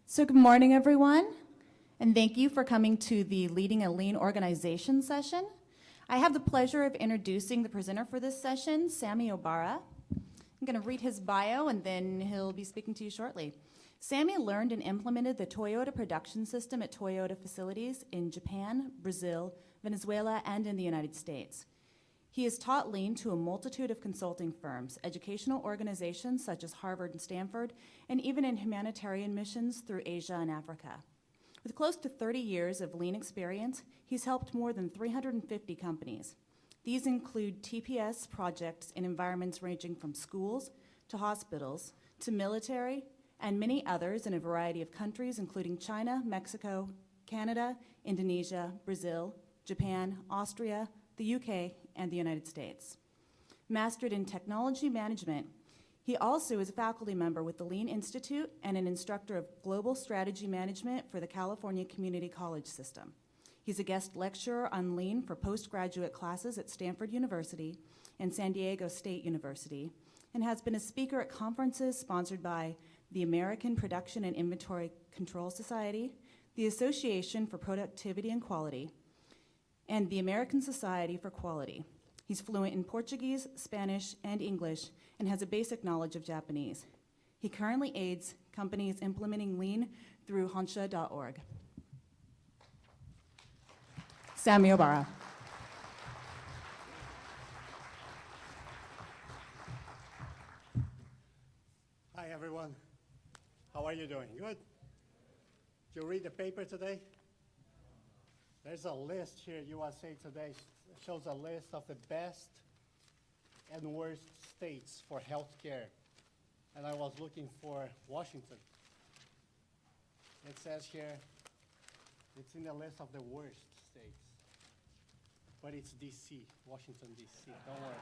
So good morning, everyone, and thank you for coming to the Leading a Lean Organization session. I have the pleasure of introducing the presenter for this session, Sammy Obara. I'm going to read his bio, and then he'll be speaking to you shortly. Sammy learned and implemented the Toyota production system at Toyota facilities in Japan, Brazil, Venezuela, and in the United States. He has taught Lean to a multitude of consulting firms, educational organizations such as Harvard and Stanford, and even in humanitarian missions through Asia and Africa. With close to 30 years of Lean experience, he's helped more than 350 companies. These include TPS projects in environments ranging from schools to hospitals to military and many others in a variety of countries, including China, Mexico, Canada, Indonesia, Brazil, Japan, Austria, the UK, and the United States. Mastered in technology management, he also is a faculty member with the Lean Institute and an instructor of global strategy management for the California Community College System. He's a guest lecturer on Lean for postgraduate classes at Stanford University and San Diego State University, and has been a speaker at conferences sponsored by the American Production and Inventory Control Society, the Association for Productivity and Quality, and the American Society for Quality. He's fluent in Portuguese, Spanish, and English, and has a basic knowledge of Japanese. He currently aids companies implementing Lean through Honsha..org. Sammy Obara. Hi, everyone. How are you doing? Good? Did you read the paper today? There's a list here, USA Today shows a list of the best and worst states for healthcare. And I was looking for Washington. It says here, it's in the list of the worst states. But it's DC, Washington, DC, don't worry.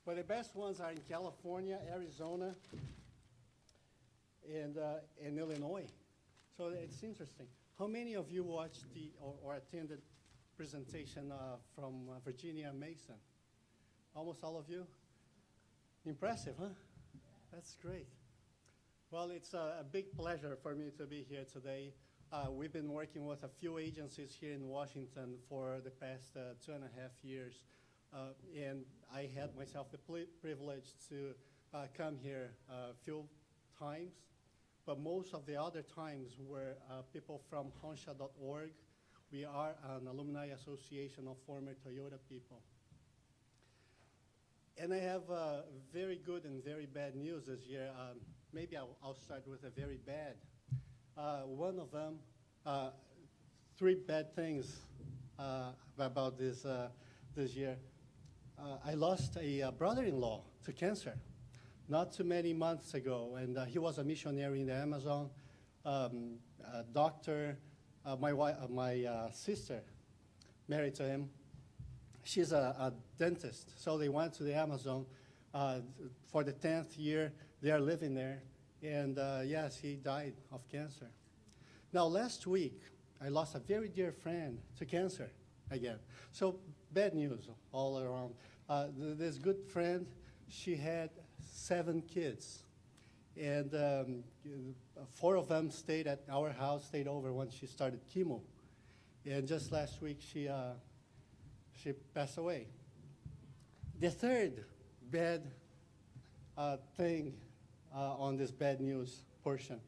But the best ones are in California, Arizona, and Illinois. So it's interesting. How many of you watched or attended presentation from Virginia Mason? Almost all of you? Impressive, huh? That's great. Well, it's a big pleasure for me to be here today. We've been working with a few agencies here in Washington for the past 2.5 years. And I had myself the privilege to come here a few times. But most of the other times were people from Honsha.org. We are an alumni association of former Toyota people. And I have very good and very bad news this year. Maybe I'll start with a very bad. One of them, 3 bad things about this year. I lost a brother-in-law to cancer not too many months ago, and he was a missionary in the Amazon, a doctor. My sister married to him. She's a dentist, so they went to the Amazon for the 10th year. They are living there, and yes, he died of cancer. Now, last week, I lost a very dear friend to cancer again. So bad news all around. This good friend, she had 7 kids, and 4 of them stayed at our house, stayed over when she started chemo. And just last week, she passed away. The third bad thing on this bad news portion,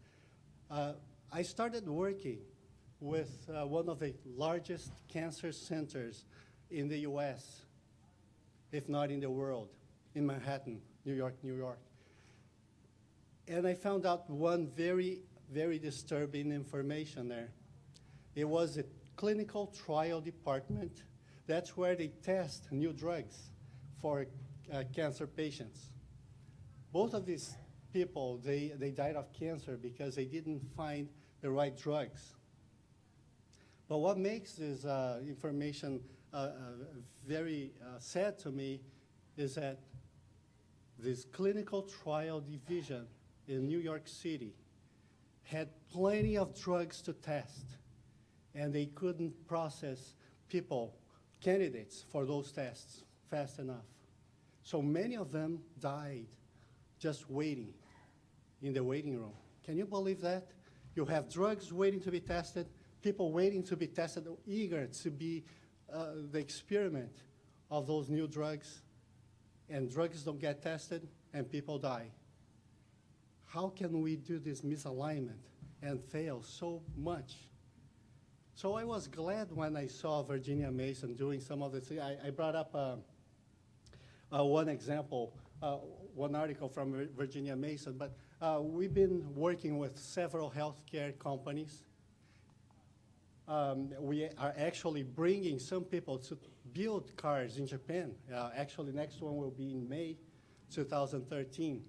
I started working with one of the largest cancer centers in the U.S., if not in the world, in Manhattan, New York. And I found out one very, very disturbing information there. It was a clinical trial department. That's where they test new drugs for cancer patients. Both of these people, they died of cancer because they didn't find the right drugs. But what makes this information very sad to me is that this clinical trial division in New York City had plenty of drugs to test, and they couldn't process candidates for those tests fast enough. So many of them died just waiting in the waiting room, Can you believe that? You have drugs waiting to be tested, people waiting to be tested, eager to be the experiment of those new drugs, and drugs don't get tested, and people die. How can we do this misalignment and fail so much? So I was glad when I saw Virginia Mason doing some of the things. I brought up one example, one article from Virginia Mason, but we've been working with several healthcare companies. We are actually bringing some people to build cars in Japan. Actually, next one will be in May 2013.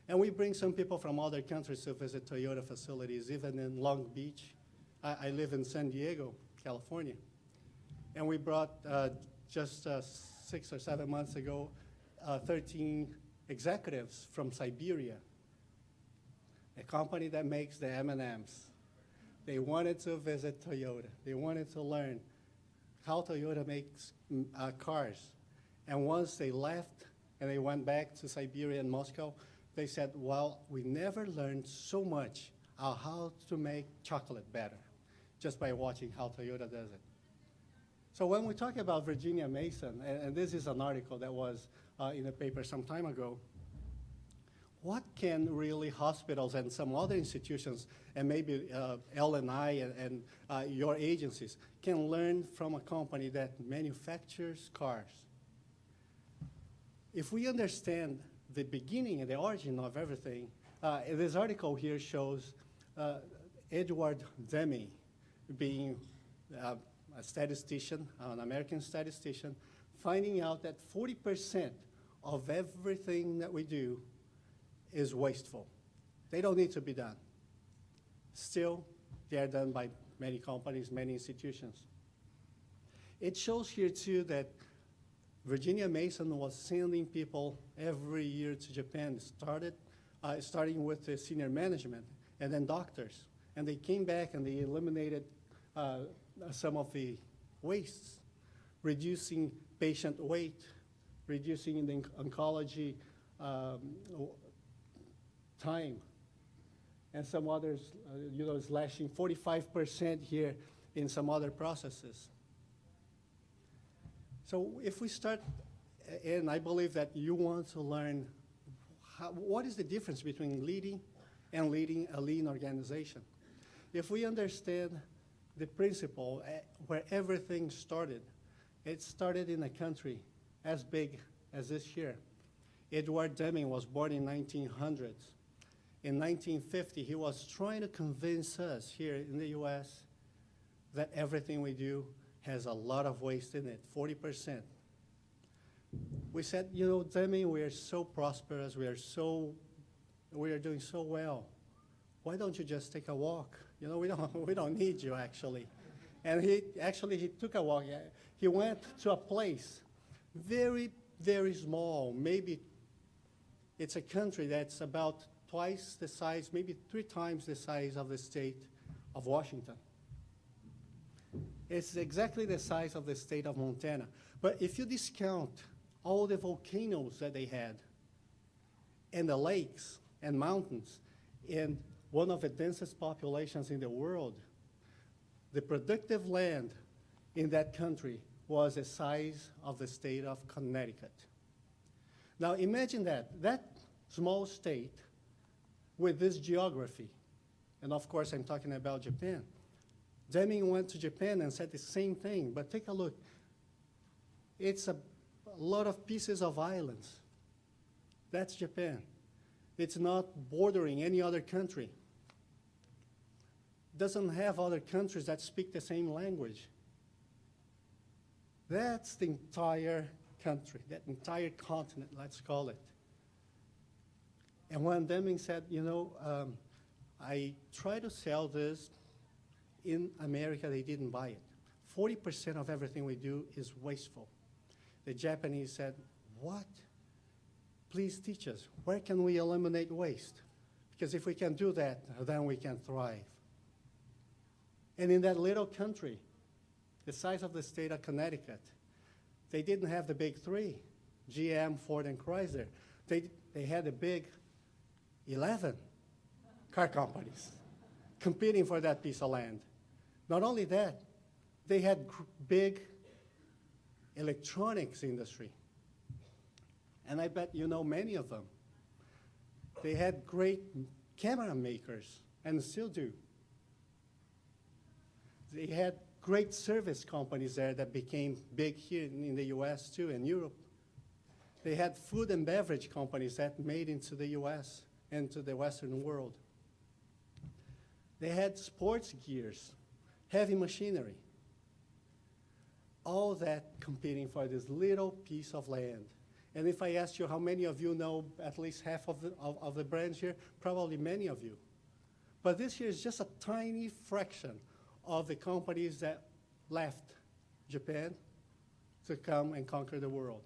And we bring some people from other countries to visit Toyota facilities, even in Long Beach. I live in San Diego, California. And we brought, just 6 or 7 months ago, 13 executives from Siberia, a company that makes the M&Ms. They wanted to visit Toyota. They wanted to learn how Toyota makes cars. And once they left and they went back to Siberia and Moscow, they said, well, we never learned so much how to make chocolate better just by watching how Toyota does it. So when we talk about Virginia Mason, and this is an article that was in a paper some time ago, what can really hospitals and some other institutions, and maybe L&I and your agencies, can learn from a company that manufactures cars? If we understand the beginning and the origin of everything, this article here shows Edward Deming being a statistician, an American statistician, finding out that 40% of everything that we do is wasteful. They don't need to be done. Still, they are done by many companies, many institutions. It shows here, too, that Virginia Mason was sending people every year to Japan, starting with the senior management and then doctors. And they came back and they eliminated some of the wastes, reducing patient weight, reducing the oncology time, and some others, slashing 45% here in some other processes. So if we start, and I believe that you want to learn what is the difference between leading and leading a lean organization. If we understand the principle where everything started, it started in a country as big as this here. Edward Deming was born in 1900s. In 1950, he was trying to convince us here in the US that everything we do has a lot of waste in it, 40%. We said, Deming, we are so prosperous, we are doing so well. Why don't you just take a walk? We don't need you, actually. And he took a walk. He went to a place very, very small. Maybe it's a country that's about twice the size, maybe 3 times the size of the state of Washington. It's exactly the size of the state of Montana. But if you discount all the volcanoes that they had, and the lakes and mountains, and one of the densest populations in the world, the productive land in that country was the size of the state of Connecticut. Now imagine that small state with this geography, and of course I'm talking about Japan. Deming went to Japan and said the same thing, but take a look. It's a lot of pieces of islands. That's Japan. It's not bordering any other country. Doesn't have other countries that speak the same language. That's the entire country, that entire continent, let's call it. And when Deming said, I tried to sell this in America, they didn't buy it. 40% of everything we do is wasteful. The Japanese said, what? Please teach us. Where can we eliminate waste? Because if we can do that, then we can thrive. And in that little country, the size of the state of Connecticut, they didn't have the big 3, GM, Ford, and Chrysler. They had the big 11. car companies competing for that piece of land. Not only that, they had big electronics industry. And I bet you know many of them. They had great camera makers, and still do. They had great service companies there that became big here in the US too, and Europe. They had food and beverage companies that made into the US and to the Western world. They had sports gears, heavy machinery. All that competing for this little piece of land. And if I ask you how many of you know at least half of the brands here, probably many of you. But this here is just a tiny fraction of the companies that left Japan to come and conquer the world.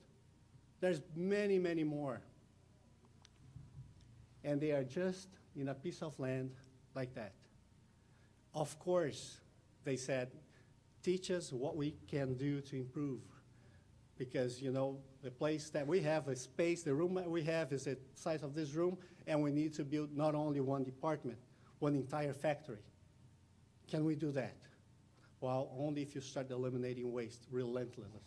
There's many, many more. And they are just in a piece of land like that. Of course, they said, teach us what we can do to improve. Because, you know, the place that we have, the space, the room that we have is the size of this room, and we need to build not only one department, one entire factory. Can we do that? Well, only if you start eliminating waste relentlessly.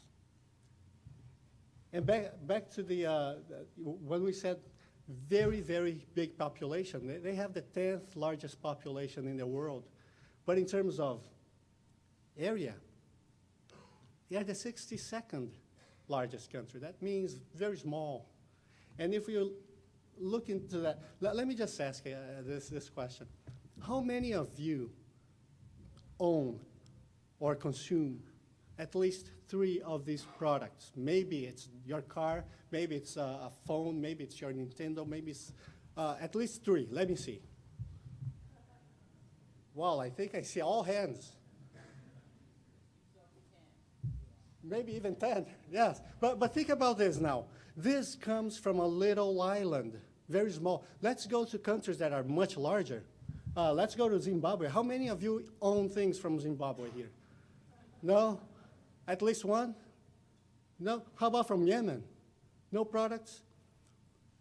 And back to the, when we said very, very big population, they have the 10th largest population in the world. But in terms of area, they are the 62nd largest country. That means very small. And if you look into that, let me just ask this question. How many of you own or consume at least 3 of these products? Maybe it's your car, maybe it's a phone, maybe it's your Nintendo, maybe it's at least 3. Let me see. Wow, I think I see all hands. Maybe even 10, yes. But think about this now. This comes from a little island, very small. Let's go to countries that are much larger. Let's go to Zimbabwe. How many of you own things from Zimbabwe here? No? At least one? No? How about from Yemen? No products?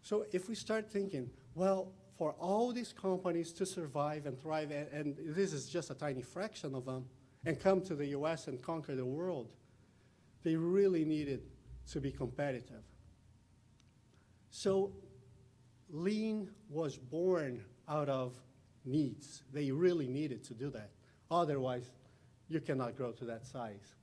So if we start thinking, well, for all these companies to survive and thrive, and this is just a tiny fraction of them, and come to the US and conquer the world, they really needed to be competitive. So Lean was born out of needs. They really needed to do that. Otherwise, you cannot grow to that size.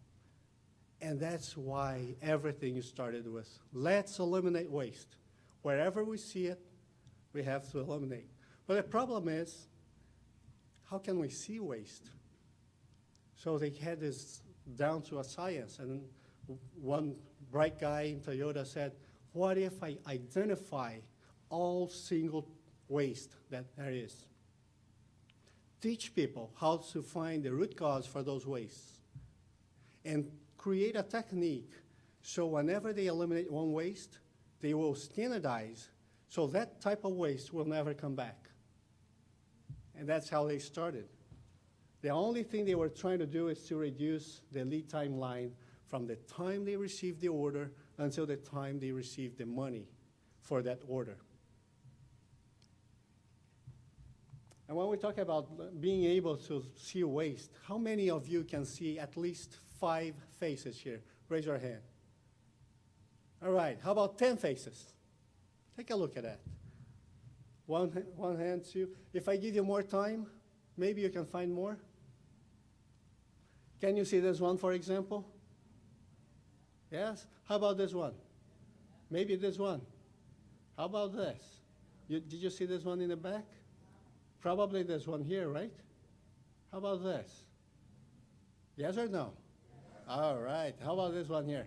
And that's why everything started with, let's eliminate waste. Wherever we see it, we have to eliminate. But the problem is, how can we see waste? So they had this down to a science. And one bright guy in Toyota said, what if I identify all single waste that there is? Teach people how to find the root cause for those wastes. And create a technique so whenever they eliminate one waste, they will standardize so that type of waste will never come back. And that's how they started. The only thing they were trying to do is to reduce the lead time line from the time they received the order until the time they received the money for that order. And when we talk about being able to see waste, how many of you can see at least 5 faces here? Raise your hand. All right, how about 10 faces? Take a look at that. One hand, 2. If I give you more time, maybe you can find more. Can you see this one, for example? Yes? How about this one? Maybe this one. How about this? Did you see this one in the back? Probably this one here, right? How about this? Yes or no? All right. How about this one here?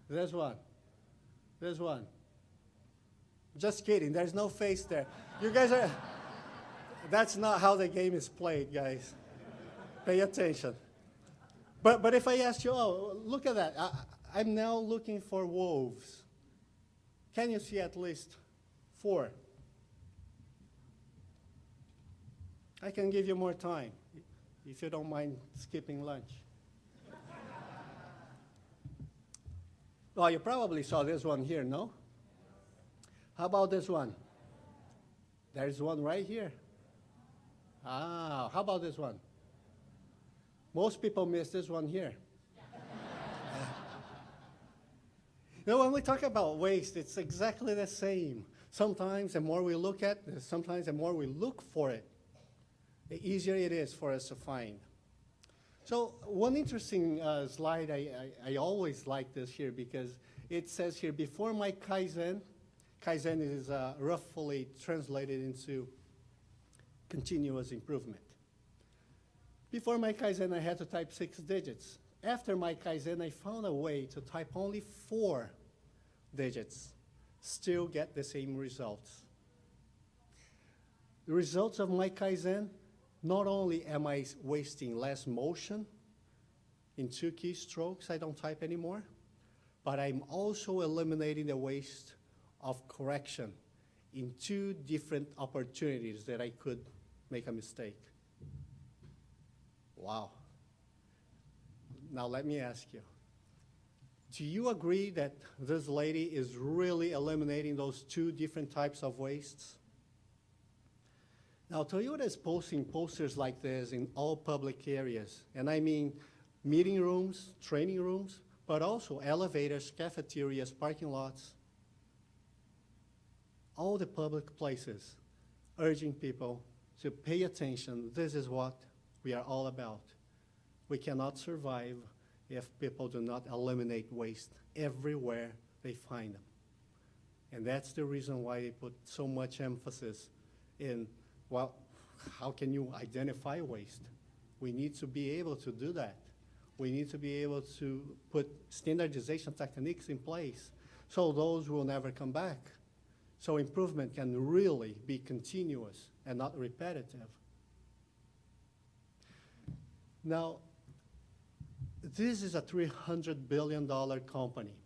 This one. This one. Just kidding. There's no face there. You guys are... That's not how the game is played, guys. Pay attention. But if I ask you, oh, look at that. I'm now looking for wolves. Can you see at least 4? I can give you more time, if you don't mind skipping lunch. Well, you probably saw this one here, no? How about this one? There's one right here. Ah, how about this one? Most people miss this one here. You know, when we talk about waste, it's exactly the same. Sometimes the more we look at it, sometimes the more we look for it, the easier it is for us to find. So one interesting slide, I always like this here because it says here, before my Kaizen, Kaizen is roughly translated into continuous improvement. Before my Kaizen, I had to type 6 digits. After my Kaizen, I found a way to type only 4 digits, still get the same results. The results of my Kaizen, not only am I wasting less motion in 2 keystrokes, I don't type anymore, but I'm also eliminating the waste of correction in 2 different opportunities that I could make a mistake. Wow. Now let me ask you, do you agree that this lady is really eliminating those 2 different types of wastes? Now Toyota is posting posters like this in all public areas, and I mean meeting rooms, training rooms, but also elevators, cafeterias, parking lots, all the public places, urging people to pay attention. This is what we are all about. We cannot survive if people do not eliminate waste everywhere they find them. And that's the reason why they put so much emphasis in, well, how can you identify waste? We need to be able to do that. We need to be able to put standardization techniques in place so those will never come back. So improvement can really be continuous and not repetitive. Now, this is a $300 billion company.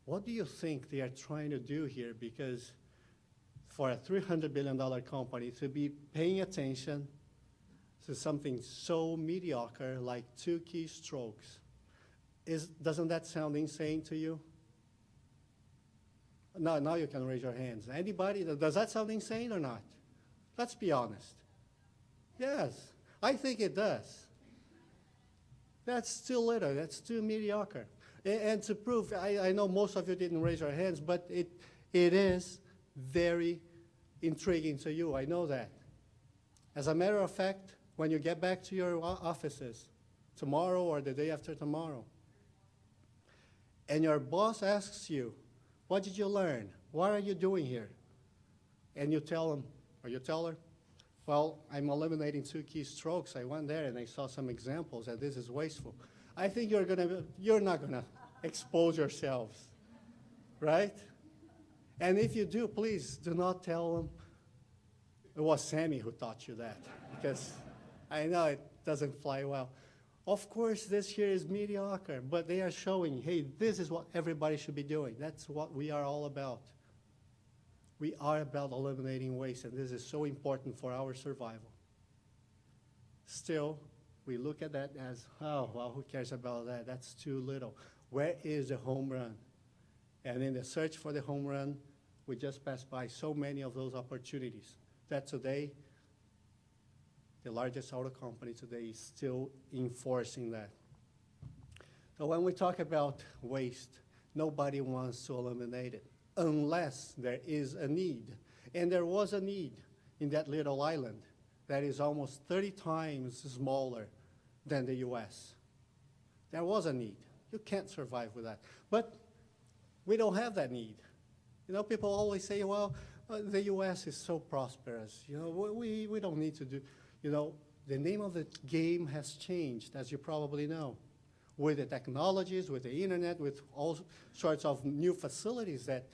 What do you think they are trying to do here? Because for a $300 billion company to be paying attention to something so mediocre like 2 keystrokes, doesn't that sound insane to you? No, now you can raise your hands. Anybody, does that sound insane or not? Let's be honest. Yes, I think it does. That's too little, that's too mediocre. And to prove, I know most of you didn't raise your hands, but it is very intriguing to you, I know that. As a matter of fact, when you get back to your offices tomorrow or the day after tomorrow, and your boss asks you, what did you learn? What are you doing here? And you tell him, or you tell her, well, I'm eliminating 2 keystrokes. I went there and I saw some examples and this is wasteful. I think you're not gonna expose yourselves, right? And if you do, please do not tell them it was Sammy who taught you that, because I know it doesn't fly well. Of course, this here is mediocre, but they are showing, hey, this is what everybody should be doing. That's what we are all about. We are about eliminating waste, and this is so important for our survival. Still, we look at that as, oh, well, who cares about that? That's too little. Where is the home run? And in the search for the home run, we just passed by so many of those opportunities that today, the largest auto company today is still enforcing that. So when we talk about waste, nobody wants to eliminate it unless there is a need. And there was a need in that little island that is almost 30 times smaller than the US. There was a need. You can't survive with that. But we don't have that need. You know, people always say, well, the US is so prosperous. You know, we don't need to do, you know, the name of the game has changed, as you probably know, with the technologies, with the internet, with all sorts of new facilities that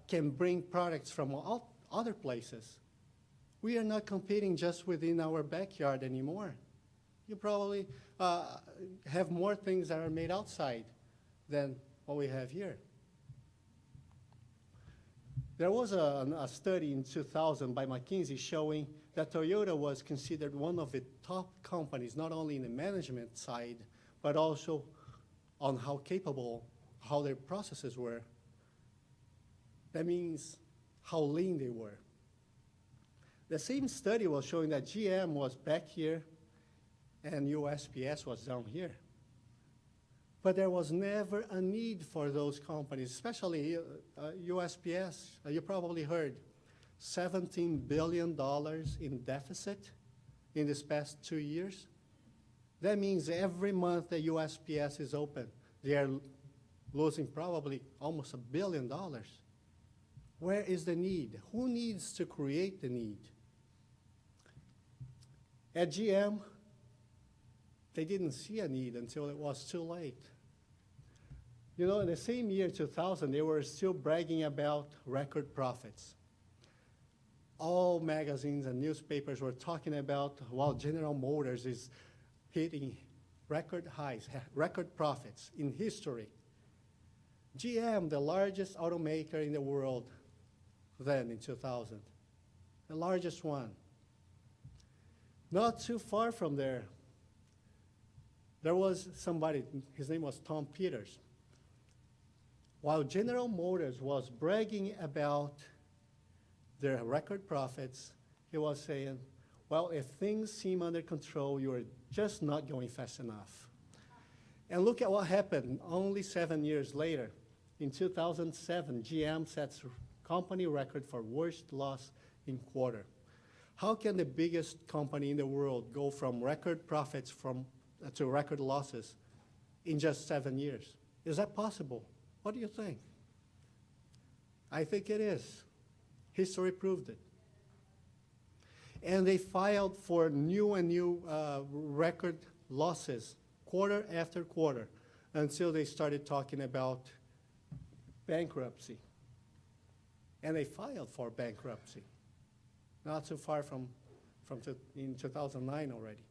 can bring products from all other places. We are not competing just within our backyard anymore. You probably have more things that are made outside than what we have here. There was a study in 2000 by McKinsey showing that Toyota was considered one of the top companies, not only in the management side, but also on how capable, how their processes were. That means how lean they were. The same study was showing that GM was back here and USPS was down here. But there was never a need for those companies, especially USPS. You probably heard $17 billion in deficit in this past 2 years. That means every month the USPS is open, they are losing probably almost $1 billion. Where is the need? Who needs to create the need? At GM, they didn't see a need until it was too late. You know, in the same year, 2000, they were still bragging about record profits. All magazines and newspapers were talking about, while General Motors is hitting record highs, record profits in history. GM, the largest automaker in the world then in 2000, the largest one. Not too far from there, there was somebody, his name was Tom Peters. While General Motors was bragging about their record profits, he was saying, well, if things seem under control, you're just not going fast enough. And look at what happened only 7 years later. In 2007, GM sets company record for worst loss in quarter. How can the biggest company in the world go from record profits to record losses in just 7 years? Is that possible? What do you think? I think it is. History proved it. And they filed for new and new record losses, quarter after quarter, until they started talking about bankruptcy. And they filed for bankruptcy, not too far in 2009 already.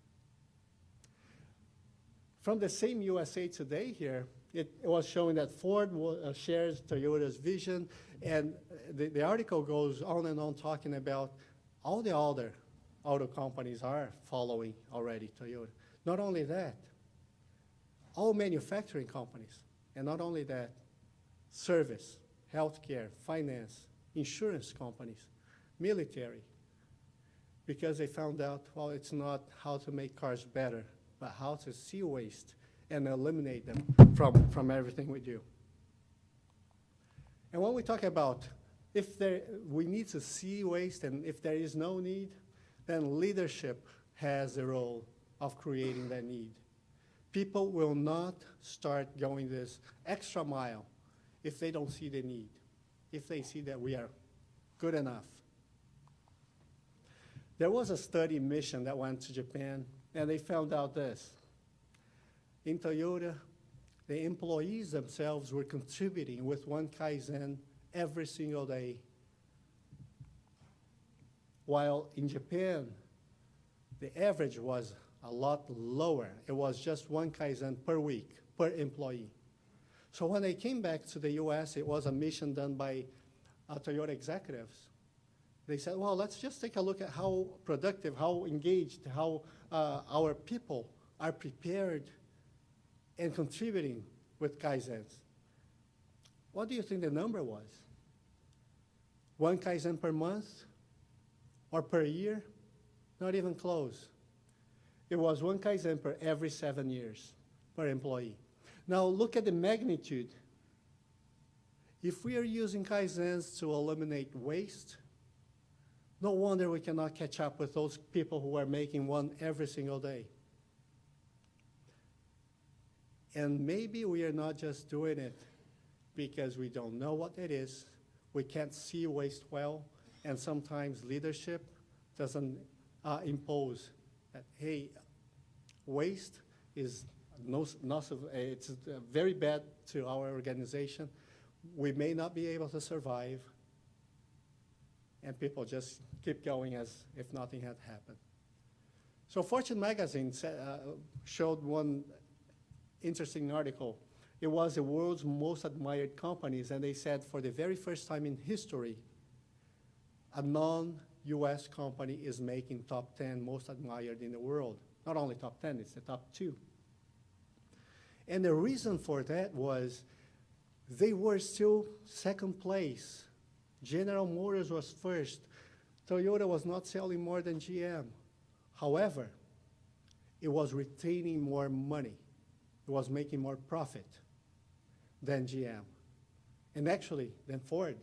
From the same USA Today here, it was showing that Ford shares Toyota's vision, and the article goes on and on talking about all the other auto companies are following already Toyota. Not only that, all manufacturing companies, and not only that, service, healthcare, finance, insurance companies, military, because they found out, well, it's not how to make cars better, but how to see waste and eliminate them from everything we do. And when we talk about we need to see waste, and if there is no need, then leadership has the role of creating that need. People will not start going this extra mile if they don't see the need, if they see that we are good enough. There was a study mission that went to Japan, and they found out this. In Toyota, the employees themselves were contributing with one Kaizen every single day. While in Japan, the average was a lot lower. It was just one Kaizen per week, per employee. So when they came back to the US, it was a mission done by Toyota executives. They said, well, let's just take a look at how productive, how engaged, how our people are prepared and contributing with Kaizens. What do you think the number was? One Kaizen per month or per year? Not even close. It was one Kaizen per every 7 years per employee. Now look at the magnitude. If we are using Kaizens to eliminate waste, no wonder we cannot catch up with those people who are making one every single day. And maybe we are not just doing it because we don't know what it is, we can't see waste well, and sometimes leadership doesn't impose that, hey, waste is it's very bad to our organization. We may not be able to survive, and people just keep going as if nothing had happened. So Fortune magazine showed one interesting article. It was the world's most admired companies, and they said for the very first time in history, a non-US company is making top 10 most admired in the world. Not only top 10, it's the top 2. And the reason for that was they were still second place. General Motors was first. Toyota was not selling more than GM. However, it was retaining more money. It was making more profit than GM. And actually, than Ford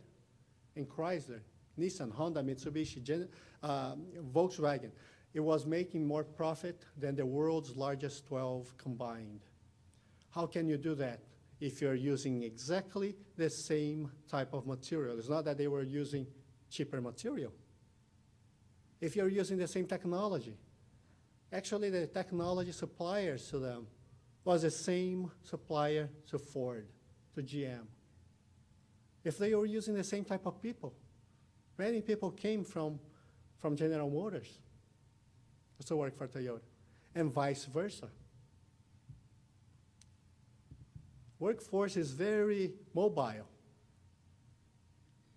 and Chrysler, Nissan, Honda, Mitsubishi, Volkswagen. It was making more profit than the world's largest 12 combined. How can you do that if you're using exactly the same type of material? It's not that they were using cheaper material. If you're using the same technology, actually the technology suppliers to them was the same supplier to Ford, to GM. If they were using the same type of people, many people came from General Motors to work for Toyota, and vice versa. Workforce is very mobile.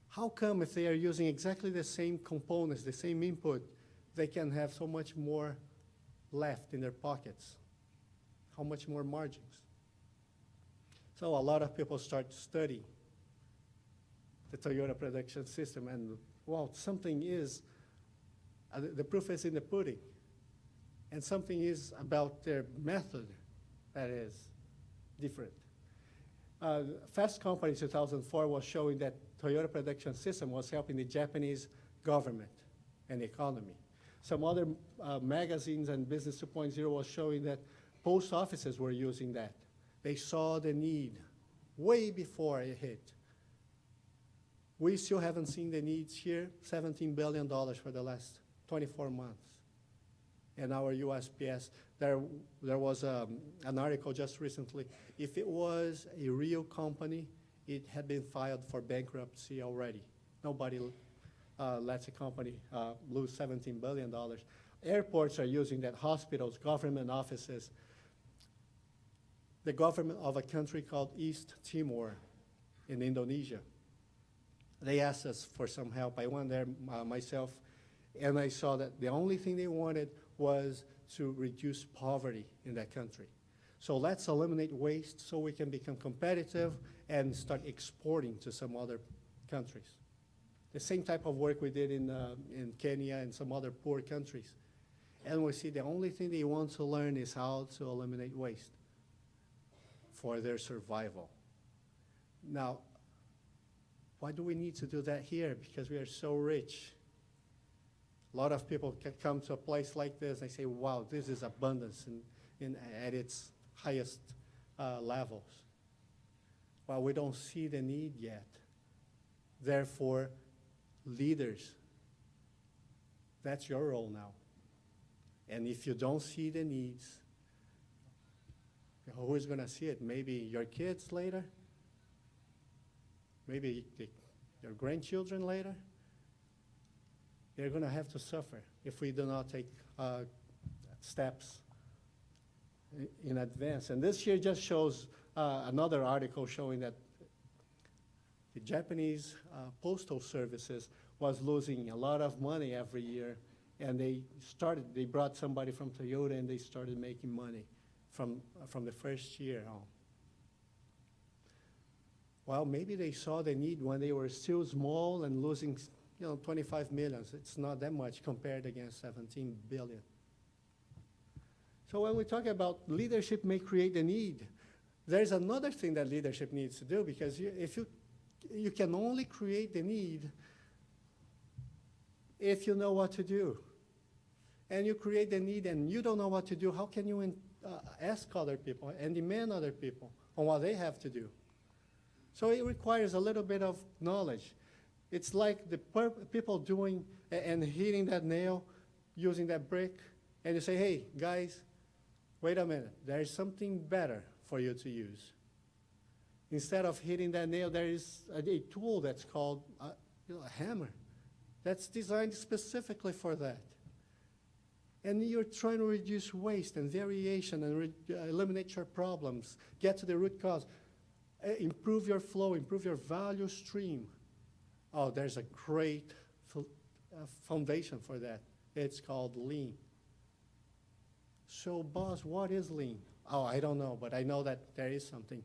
How come if they are using exactly the same components, the same input, they can have so much more left in their pockets? How much more margins? So a lot of people start studying the Toyota production system, and well, something is, the proof is in the pudding, and something is about their method that is different. Fast Company 2004 was showing that Toyota production system was helping the Japanese government and economy. Some other magazines and Business 2.0 was showing that post offices were using that. They saw the need way before it hit. We still haven't seen the needs here, $17 billion for the last 24 months. And our USPS, there was an article just recently. If it was a real company, it had been filed for bankruptcy already. Nobody lets a company lose $17 billion. Airports are using that, hospitals, government offices. The government of a country called East Timor in Indonesia, they asked us for some help. I went there myself, and I saw that the only thing they wanted was to reduce poverty in that country. So let's eliminate waste so we can become competitive and start exporting to some other countries. The same type of work we did in Kenya and some other poor countries. And we see the only thing they want to learn is how to eliminate waste for their survival. Now, why do we need to do that here? Because we are so rich. A lot of people can come to a place like this and say, wow, this is abundance at its highest levels. Well, we don't see the need yet. Therefore, leaders, that's your role now. And if you don't see the needs, who is going to see it? Maybe your kids later? Maybe your grandchildren later? They're going to have to suffer if we do not take steps in advance. And this here just shows another article showing that the Japanese postal services was losing a lot of money every year, and they brought somebody from Toyota, and they started making money from the first year on. Well, maybe they saw the need when they were still small and losing 25 million. It's not that much compared against 17 billion. So when we talk about leadership may create the need, there's another thing that leadership needs to do, because if you can only create the need if you know what to do. And you create the need and you don't know what to do, how can you ask other people and demand other people on what they have to do? So it requires a little bit of knowledge. It's like the people doing and hitting that nail, using that brick, and you say, hey, guys, wait a minute, there is something better for you to use. Instead of hitting that nail, there is a tool that's called a hammer that's designed specifically for that. And you're trying to reduce waste and variation and eliminate your problems, get to the root cause, improve your flow, improve your value stream. Oh, there's a great foundation for that. It's called lean. So, boss, what is lean? Oh, I don't know, but I know that there is something.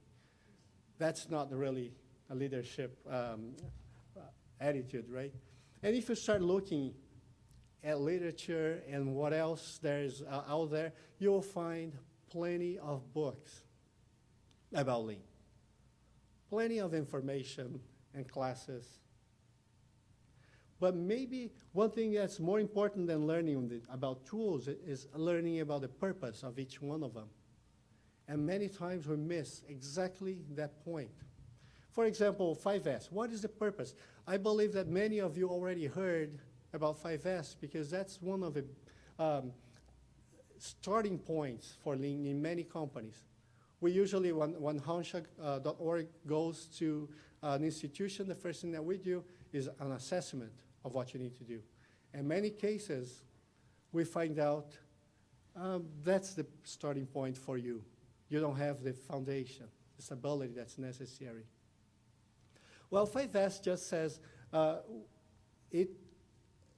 That's not really a leadership attitude, right? And if you start looking at literature and what else there's out there, you'll find plenty of books about Lean. Plenty of information and classes. But maybe one thing that's more important than learning about tools is learning about the purpose of each one of them. And many times we miss exactly that point. For example, 5S. What is the purpose? I believe that many of you already heard about 5S because that's one of the starting points for Lean in many companies. We usually, when Honsha.ORG goes to an institution, the first thing that we do is an assessment of what you need to do. In many cases, we find out that's the starting point for you. You don't have the foundation, the stability that's necessary. Well, 5S just says it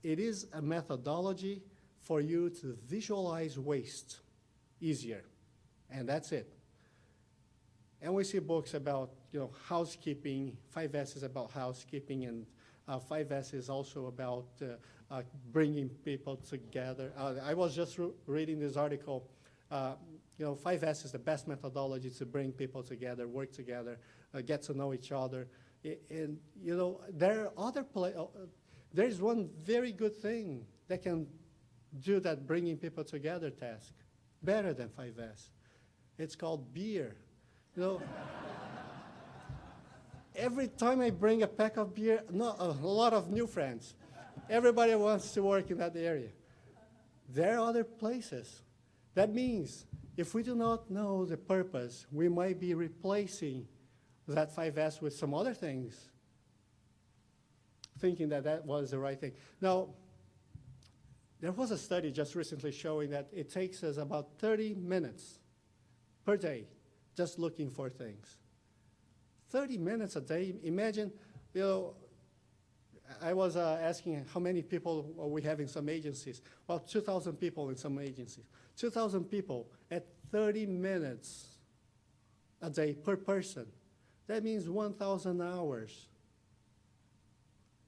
is a methodology for you to visualize waste easier, and that's it. And we see books about, housekeeping. 5S is about housekeeping, and 5S is also about bringing people together. I was just reading this article. 5S is the best methodology to bring people together, work together, get to know each other. And, there are there's one very good thing that can do that bringing people together task better than 5S. It's called beer. Every time I bring a pack of beer, a lot of new friends. Everybody wants to work in that area. There are other places. That means if we do not know the purpose, we might be replacing that 5S with some other things, thinking that that was the right thing. Now, there was a study just recently showing that it takes us about 30 minutes per day just looking for things. 30 minutes a day. Imagine, I was asking how many people we have in some agencies. Well, 2,000 people in some agencies. 2,000 people at 30 minutes a day per person. That means 1,000 hours.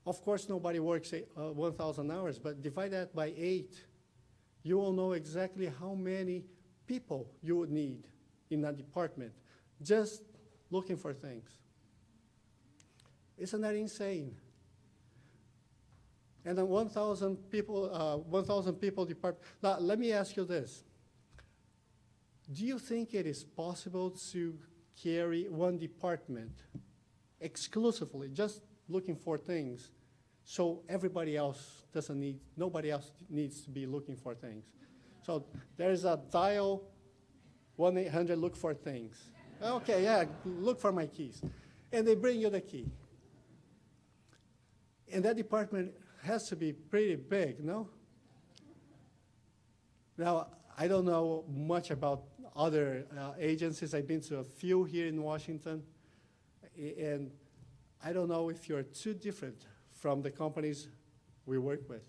Of course, nobody works 1,000 hours, but divide that by 8. You will know exactly how many people you would need in a department just looking for things. Isn't that insane? And then 1,000 people department. Now, let me ask you this. Do you think it is possible to carry one department exclusively, just looking for things, so nobody else needs to be looking for things? So there's a dial 1-800 look for things. Okay, yeah, look for my keys. And they bring you the key. And that department has to be pretty big, no? Now, I don't know much about other agencies. I've been to a few here in Washington. And I don't know if you're too different from the companies we work with.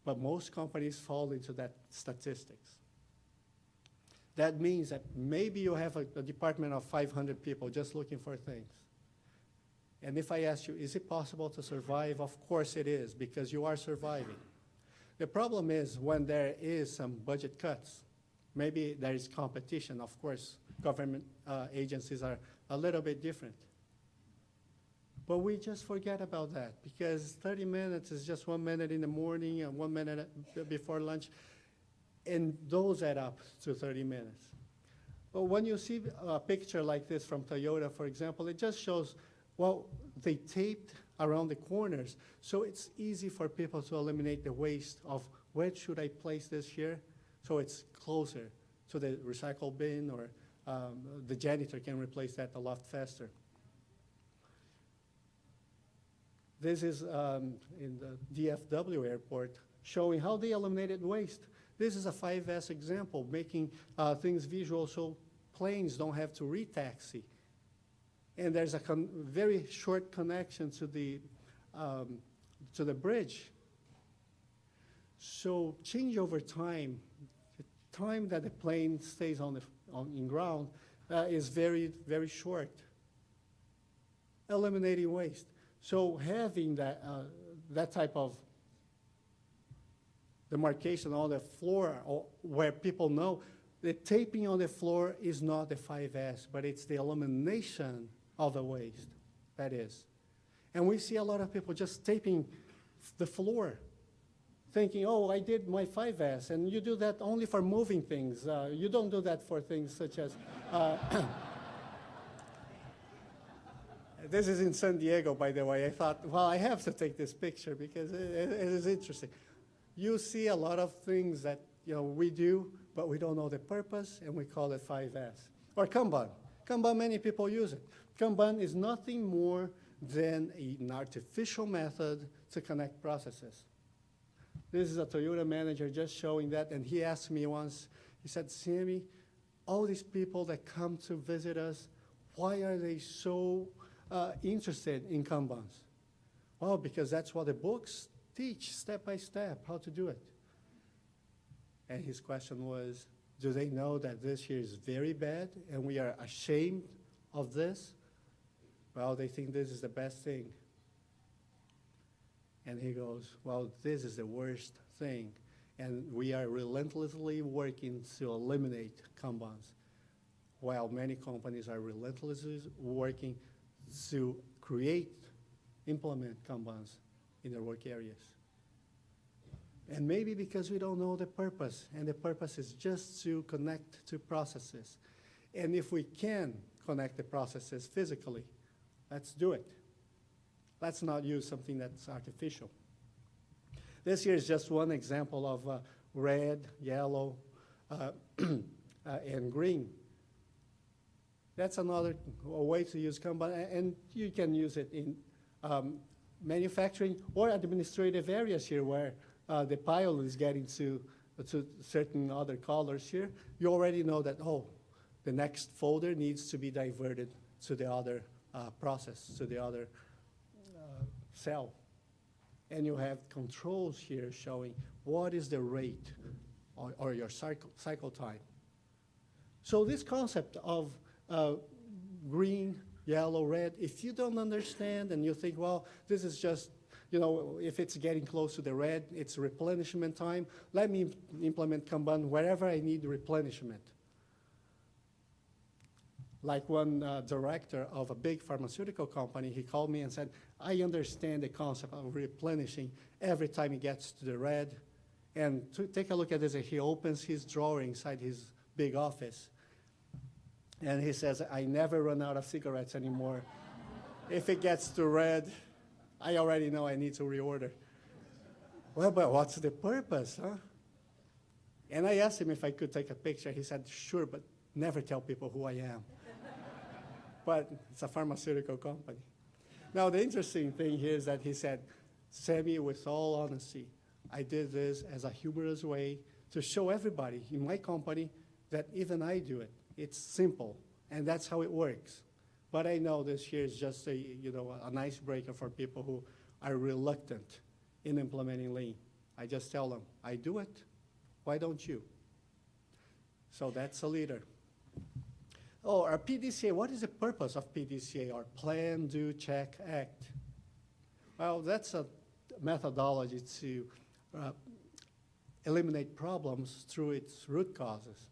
But most companies fall into that statistics. That means that maybe you have a department of 500 people just looking for things. And if I ask you, is it possible to survive? Of course it is, because you are surviving. The problem is when there is some budget cuts, maybe there is competition. Of course, government agencies are a little bit different. But we just forget about that, because 30 minutes is just 1 minute in the morning and 1 minute before lunch, and those add up to 30 minutes. But when you see a picture like this from Toyota, for example, it just shows, well, they taped around the corners, so it's easy for people to eliminate the waste of where should I place this here, so it's closer to the recycle bin, or the janitor can replace that a lot faster. This is in the DFW airport, showing how they eliminated waste. This is a 5S example, making things visual so planes don't have to re-taxi. And there's a very short connection to the bridge. So change over time, the time that the plane stays in ground is very, very short. Eliminating waste. So having that type of demarcation on the floor or where people know the taping on the floor is not the 5S, but it's the elimination of the waste, that is. And we see a lot of people just taping the floor, thinking, oh, I did my 5S, and you do that only for moving things. You don't do that for things such as, this is in San Diego, by the way. I thought, well, I have to take this picture because it is interesting. You see a lot of things that we do, but we don't know the purpose, and we call it 5S. Or Kanban. Kanban, many people use it. Kanban is nothing more than an artificial method to connect processes. This is a Toyota manager just showing that, and he asked me once, he said, Sammy, all these people that come to visit us, why are they so interested in Kanbans? Well, because that's what the books teach, step by step, how to do it. And his question was, do they know that this here is very bad, and we are ashamed of this? Well, they think this is the best thing. And he goes, well, this is the worst thing. And we are relentlessly working to eliminate Kanbans, while many companies are relentlessly working to implement Kanbans in their work areas. And maybe because we don't know the purpose, and the purpose is just to connect to processes. And if we can connect the processes physically, let's do it. Let's not use something that's artificial. This here is just one example of red, yellow, and green. That's another way to use Kanban, and you can use it in manufacturing or administrative areas here where the pile is getting to certain other colors here. You already know that, oh, the next folder needs to be diverted to the other process, to the other cell. And you have controls here showing what is the rate or your cycle time. So this concept of green, yellow, red, if you don't understand and you think, well, this is just, if it's getting close to the red, it's replenishment time, let me implement Kanban wherever I need replenishment. Like one director of a big pharmaceutical company, he called me and said, I understand the concept of replenishing every time he gets to the red. And to take a look at this, he opens his drawer inside his big office. And he says, I never run out of cigarettes anymore. If it gets to red, I already know I need to reorder. Well, but what's the purpose, huh? And I asked him if I could take a picture. He said, sure, but never tell people who I am. But it's a pharmaceutical company. Now, the interesting thing here is that he said, Sammy, with all honesty, I did this as a humorous way to show everybody in my company that even I do it. It's simple, and that's how it works. But I know this here is just a icebreaker for people who are reluctant in implementing Lean. I just tell them, I do it, why don't you? So that's a leader. Oh, our PDCA, what is the purpose of PDCA, or plan, do, check, act? Well, that's a methodology to eliminate problems through its root causes.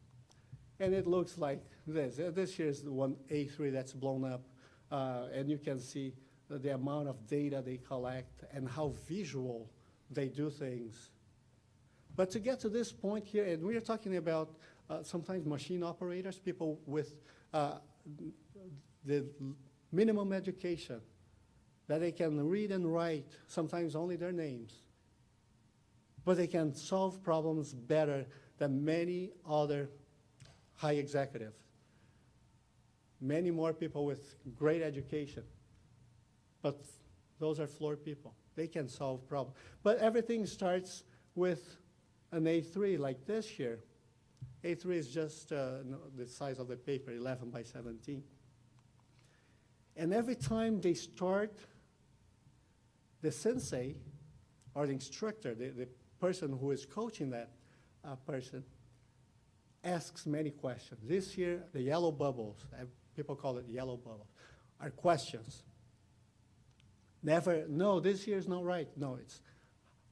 And it looks like this. This here is the one A3 that's blown up, and you can see the amount of data they collect and how visual they do things. But to get to this point here, and we are talking about sometimes machine operators, people with the minimum education, that they can read and write, sometimes only their names. But they can solve problems better than many other high executives. Many more people with great education. But those are floor people. They can solve problems. But everything starts with an A3 like this here. A3 is just the size of the paper, 11 by 17. And every time they start, the sensei, or the instructor, the person who is coaching that person, asks many questions. This here, the yellow bubbles, people call it yellow bubbles, are questions. Never, no, this here is not right. No, it's,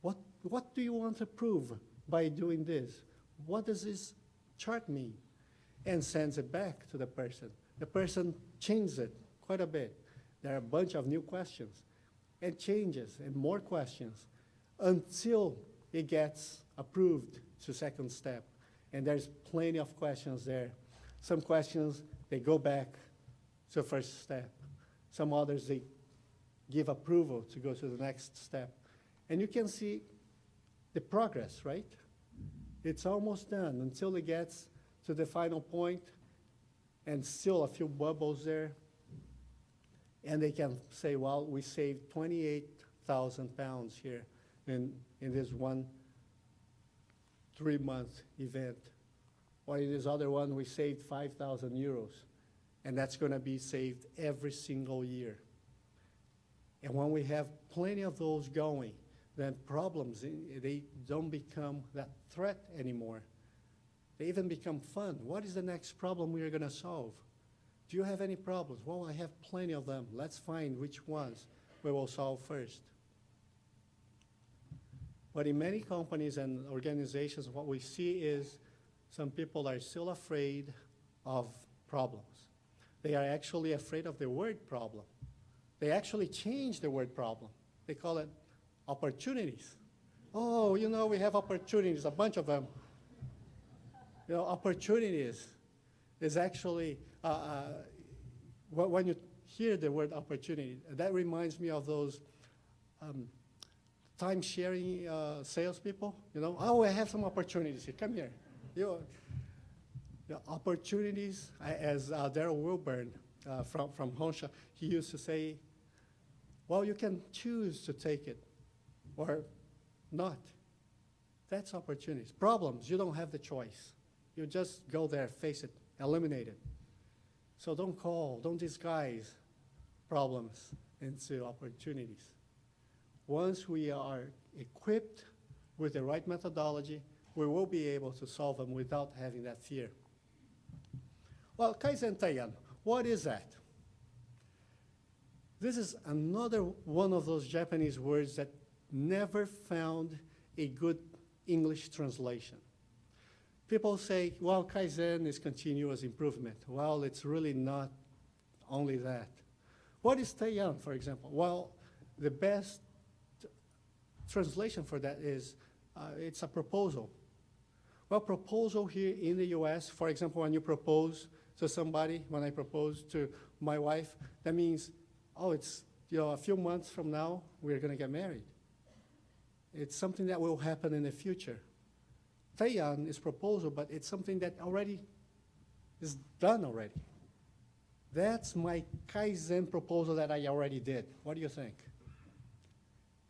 what do you want to prove by doing this? What does this chart mean? And sends it back to the person. The person changes it quite a bit. There are a bunch of new questions, and changes, and more questions, until it gets approved to second step. And there's plenty of questions there. Some questions, they go back to first step. Some others, they give approval to go to the next step. And you can see the progress, right? It's almost done until it gets to the final point, and still a few bubbles there. And they can say, well, we saved 28,000 pounds here in this one 3-month event. Or in this other one, we saved 5,000 euros. And that's going to be saved every single year. And when we have plenty of those going, then problems, they don't become that threat anymore. They even become fun. What is the next problem we are going to solve? Do you have any problems? Well, I have plenty of them. Let's find which ones we will solve first. But in many companies and organizations, what we see is some people are still afraid of problems. They are actually afraid of the word problem. They actually change the word problem. They call it opportunities. Oh, you know, we have opportunities, a bunch of them. You know, opportunities is actually, when you hear the word opportunity, that reminds me of those time-sharing salespeople. You know, oh, I have some opportunities here. Come here. The opportunities, as Daryl Wilburn from Honsha, he used to say, well, you can choose to take it or not. That's opportunities. Problems, you don't have the choice. You just go there, face it, eliminate it. So don't disguise problems into opportunities. Once we are equipped with the right methodology, we will be able to solve them without having that fear. Well, Kaizen Taiyan, what is that? This is another one of those Japanese words that never found a good English translation. People say, well, Kaizen is continuous improvement. Well, it's really not only that. What is Taiyan, for example? Well, the best translation for that is it's a proposal. Well, proposal here in the US, for example, when you propose to somebody, when I propose to my wife, that means, oh, it's, you know, a few months from now, we're going to get married. It's something that will happen in the future. Taiyan is proposal, but it's something that already is done already. That's my Kaizen proposal that I already did. What do you think?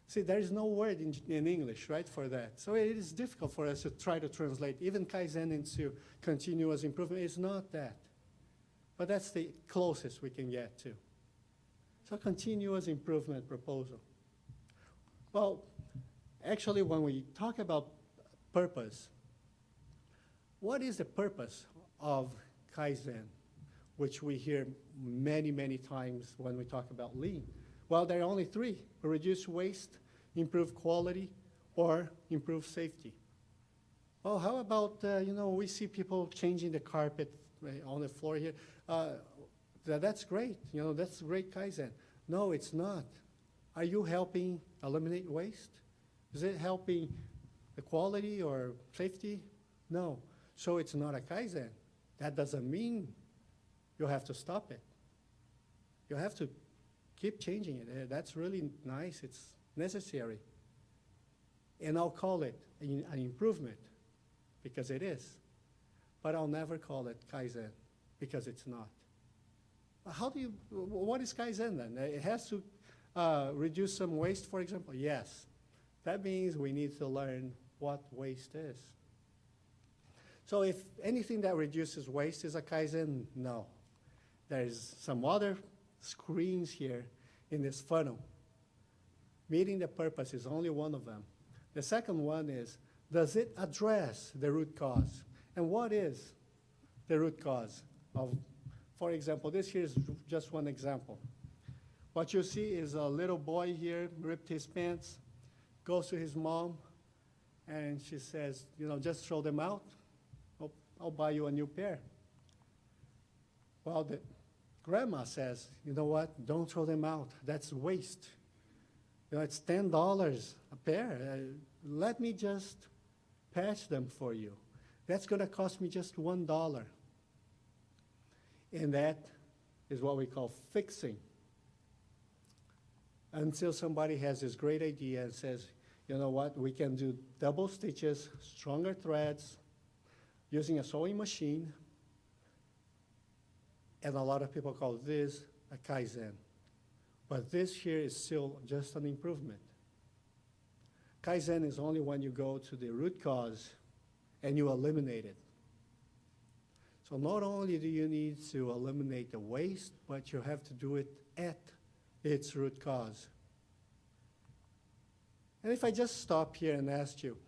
See, there is no word in English, right, for that. So it is difficult for us to try to translate even Kaizen into continuous improvement. It's not that. But that's the closest we can get to. So continuous improvement proposal. Well, actually, when we talk about purpose, what is the purpose of Kaizen, which we hear many, many times when we talk about lean? Well, there are only three: reduce waste, improve quality, or improve safety. Well, how about, you know, we see people changing the carpet on the floor here. That's great. You know, that's great Kaizen. No, it's not. Are you helping eliminate waste? Is it helping the quality or safety? No. So it's not a Kaizen. That doesn't mean you have to stop it. You have to keep changing it. That's really nice. It's necessary. And I'll call it an improvement because it is. But I'll never call it Kaizen because it's not. What is Kaizen then? It has to reduce some waste, for example? Yes. That means we need to learn what waste is. So if anything that reduces waste is a Kaizen, no. There's some other screens here in this funnel. Meeting the purpose is only one of them. The second one is, does it address the root cause? And what is the root cause of, for example, this here is just one example. What you see is a little boy here, ripped his pants, goes to his mom, And she says, just throw them out. I'll buy you a new pair. Well, the grandma says, you know what? Don't throw them out. That's waste. It's $10 a pair. Let me just patch them for you. That's going to cost me just $1. And that is what we call fixing. Until somebody has this great idea and says, you know what, we can do double stitches, stronger threads, using a sewing machine. And a lot of people call this a Kaizen. But this here is still just an improvement. Kaizen is only when you go to the root cause and you eliminate it. So not only do you need to eliminate the waste, but you have to do it at its root cause. And if I just stop here and ask you,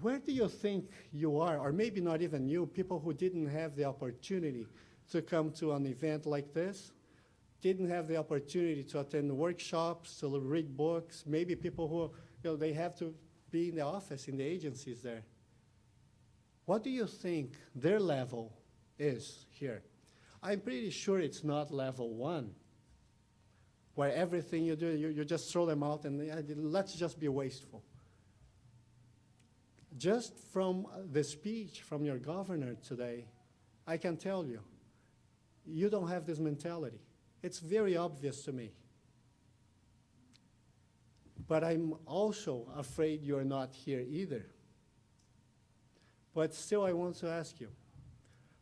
where do you think you are, or maybe not even you, people who didn't have the opportunity to come to an event like this, didn't have the opportunity to attend workshops, to read books, maybe people who, they have to be in the office, in the agencies there. What do you think their level is here? I'm pretty sure it's not level 1, where everything you do, you just throw them out and let's just be wasteful. Just from the speech from your governor today, I can tell you, you don't have this mentality. It's very obvious to me. But I'm also afraid you're not here either. But still, I want to ask you,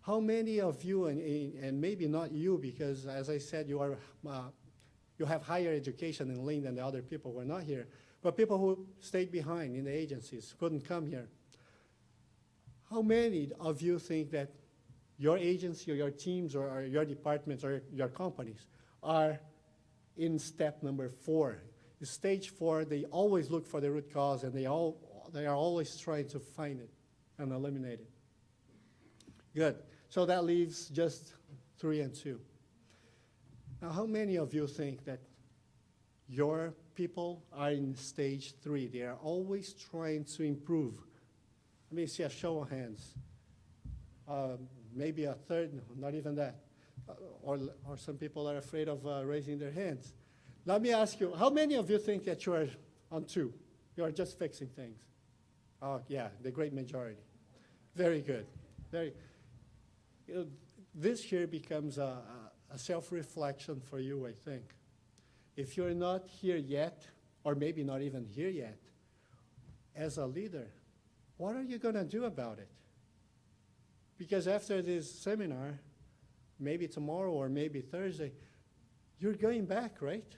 how many of you, and maybe not you, because as I said, you have higher education in Lynn than the other people who are not here, but people who stayed behind in the agencies, couldn't come here. How many of you think that your agency or your teams or your departments or your companies are in step number 4? Stage 4, they always look for the root cause and they are always trying to find it and eliminate it. Good. So that leaves just 3 and 2. Now, how many of you think that your people are in stage 3? They are always trying to improve. Let me see a show of hands. Maybe a third, not even that. Or some people are afraid of raising their hands. Let me ask you, how many of you think that you are on 2? You are just fixing things. Oh, yeah, the great majority. Very good. This here becomes a self-reflection for you, I think. If you're not here yet, or maybe not even here yet, as a leader, what are you going to do about it? Because after this seminar, maybe tomorrow or maybe Thursday, you're going back, right?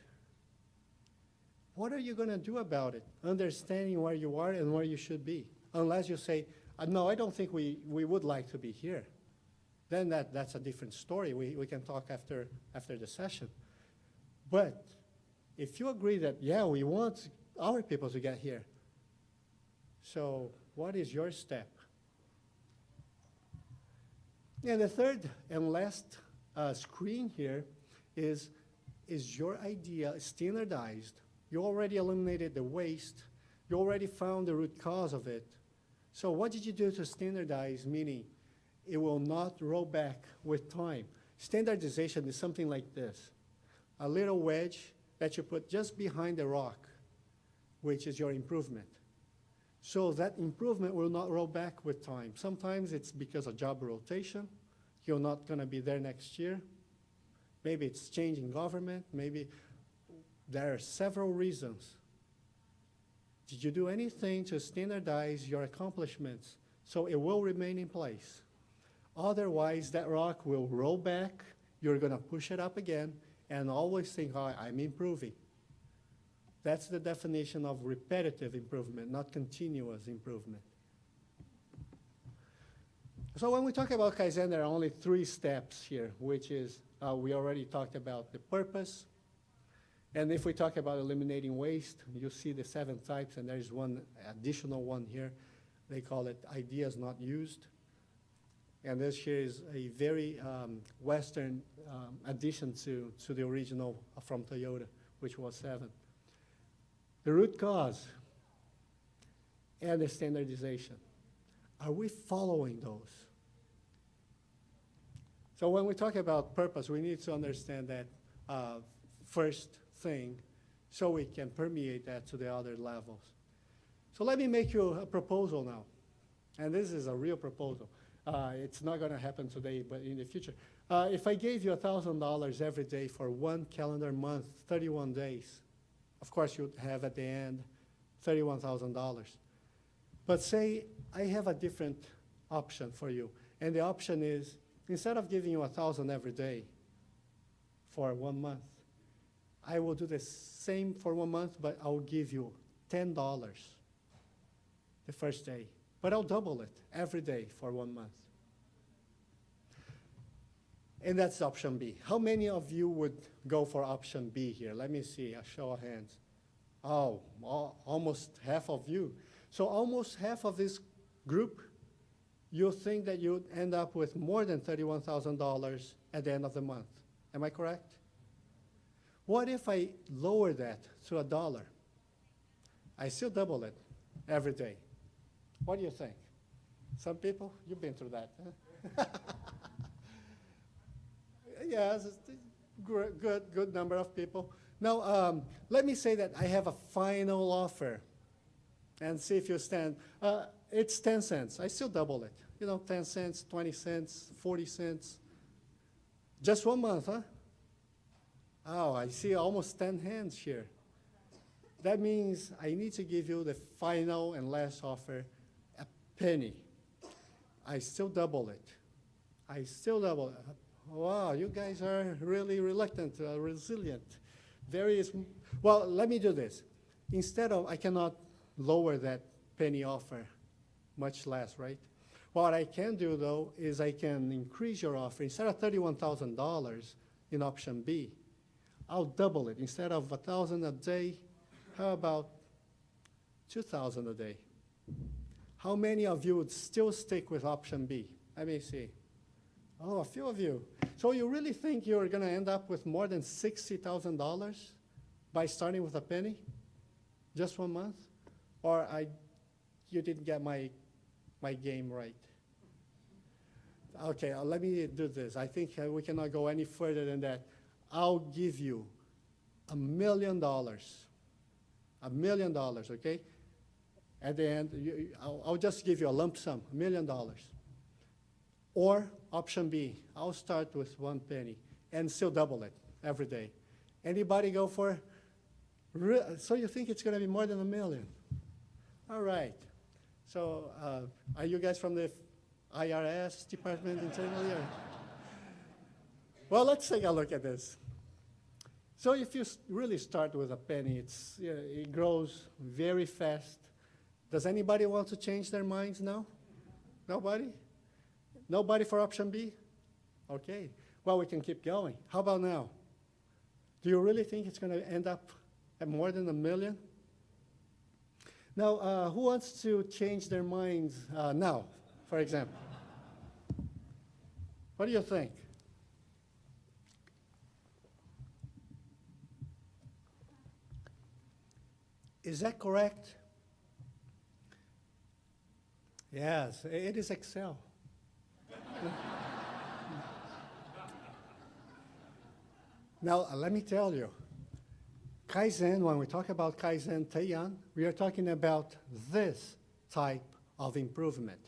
What are you going to do about it? Understanding where you are and where you should be. Unless you say, no, I don't think we would like to be here. Then that's a different story. We can talk after the session. But if you agree that, yeah, we want our people to get here, so what is your step? And the third and last screen here is your idea standardized? You already eliminated the waste. You already found the root cause of it. So what did you do to standardize, meaning it will not roll back with time? Standardization is something like this. A little wedge that you put just behind the rock, which is your improvement. So that improvement will not roll back with time. Sometimes it's because of job rotation. You're not going to be there next year. Maybe it's changing government. Maybe there are several reasons. Did you do anything to standardize your accomplishments so it will remain in place? Otherwise, that rock will roll back. You're going to push it up again and always think, oh, I'm improving. That's the definition of repetitive improvement, not continuous improvement. So when we talk about Kaizen, there are only 3 steps here, which is we already talked about the purpose. And if we talk about eliminating waste, you see the 7 types, and there's one additional one here. They call it ideas not used. And this here is a very Western addition to the original from Toyota, which was 7. The root cause. and the standardization. Are we following those? So when we talk about purpose, we need to understand that first thing so we can permeate that to the other levels. So let me make you a proposal now. And this is a real proposal. It's not going to happen today, but in the future. If I gave you $1,000 every day for 1 calendar month, 31 days, of course you'd have at the end $31,000. But say I have a different option for you. And the option is, instead of giving you $1,000 every day for 1 month, I will do the same for 1 month, but I'll give you $10 the first day. But I'll double it every day for 1 month. And that's option B. How many of you would go for option B here? Let me see, a show of hands. Oh, almost half of you. So almost half of this group, you think that you'd end up with more than $31,000 at the end of the month. Am I correct? What if I lower that to $1? I still double it every day. What do you think? Some people, you've been through that, huh? Yes, it's a good number of people. Now, let me say that I have a final offer, and see if you stand. It's 10 cents. I still double it. 10 cents, 20 cents, 40 cents. Just 1 month, huh? Oh, I see almost 10 hands here. That means I need to give you the final and last offer, a penny. I still double it. I still double it. Wow, you guys are really reluctant, resilient. Well, let me do this. Instead of, I cannot lower that penny offer, much less, right? What I can do, though, is I can increase your offer. Instead of $31,000 in option B, I'll double it. Instead of $1,000 a day, how about $2,000 a day? How many of you would still stick with option B? Let me see. Oh, a few of you. So you really think you're going to end up with more than $60,000 by starting with a penny? Just 1 month? Or you didn't get my game right? Okay, let me do this. I think we cannot go any further than that. I'll give you $1 million. $1 million, okay? At the end, I'll just give you a lump sum, $1 million. Or option B, I'll start with 1 penny and still double it every day. Anybody go for? So you think it's going to be more than $1 million? All right. So are you guys from the IRS department internally? Well, let's take a look at this. So if you really start with a penny, it grows very fast. Does anybody want to change their minds now? Nobody? Nobody for option B? Okay. Well, we can keep going. How about now? Do you really think it's going to end up at more than $1 million? Now, who wants to change their minds now, for example? What do you think? Is that correct? Yes, it is Excel. Now, let me tell you, Kaizen, when we talk about Kaizen Teian, we are talking about this type of improvement.